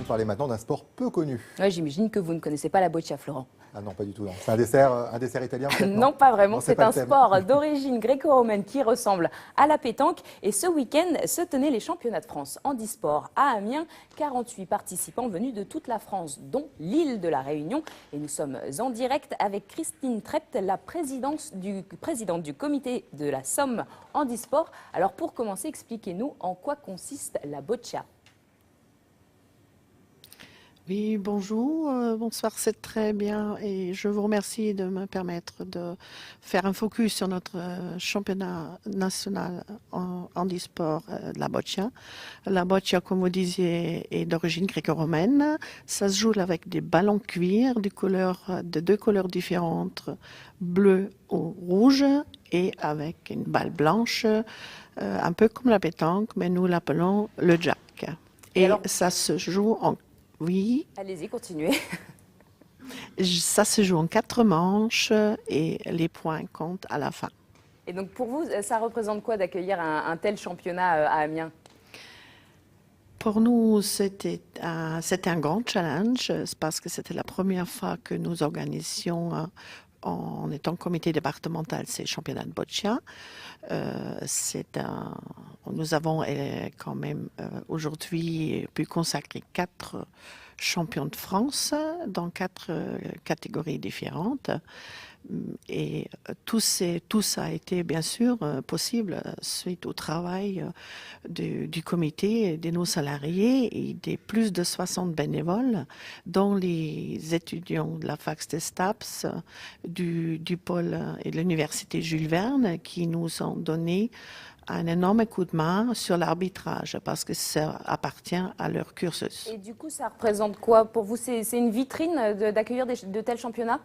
parler maintenant d'un sport peu connu. Ouais, j'imagine que vous ne connaissez pas la boccia, Florent. Ah non, pas du tout. C'est un dessert italien peut-être, Non, pas vraiment. C'est un le thème. sport d'origine gréco-romaine qui ressemble à la pétanque. Et ce week-end se tenaient les championnats de France handisport à Amiens. 48 participants venus de toute la France, dont l'île de la Réunion. Et nous sommes en direct avec Christine Trept, la présidente du comité de la Somme handisport. Alors pour commencer, expliquez-nous en quoi consiste la boccia. Oui, bonjour, bonsoir, c'est très bien et je vous remercie de me permettre de faire un focus sur notre championnat national en handisport, la boccia. La boccia, comme vous disiez, est d'origine gréco-romaine. Ça se joue avec des ballons cuir de deux couleurs différentes, bleu ou rouge, et avec une balle blanche, un peu comme la pétanque, mais nous l'appelons le jack. Et alors, ça se joue en... Oui. Allez-y, continuez. Ça se joue en 4 manches et les points comptent à la fin. Et donc pour vous, ça représente quoi d'accueillir un tel championnat à Amiens ? Pour nous, c'était un grand challenge parce que c'était la première fois que nous organisions en étant comité départemental ces championnats de boccia. Nous avons quand même aujourd'hui pu consacrer 4 champions de France dans 4 catégories différentes. Et tout ça a été bien sûr possible suite au travail du comité, de nos salariés et des plus de 60 bénévoles, dont les étudiants de la fac des STAPS, du pôle et de l'université Jules Verne, qui nous ont donné un énorme coup de main sur l'arbitrage parce que ça appartient à leur cursus. Et du coup, ça représente quoi pour vous? C'est une vitrine d'accueillir de tels championnats?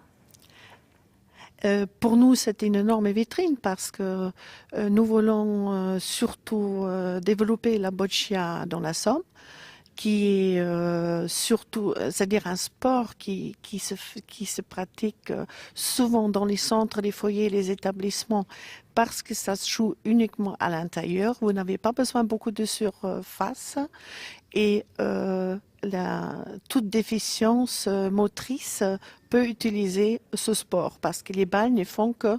Pour nous, c'est une énorme vitrine parce que nous voulons surtout développer la boccia dans la Somme, qui est surtout, c'est-à-dire un sport qui se pratique souvent dans les centres, les foyers, les établissements, parce que ça se joue uniquement à l'intérieur. Vous n'avez pas besoin beaucoup de surface et toute déficience motrice peut utiliser ce sport parce que les balles ne font que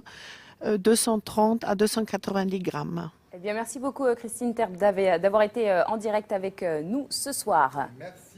230 à 290 grammes. Eh bien, merci beaucoup Christine Terp d'avoir été en direct avec nous ce soir. Merci.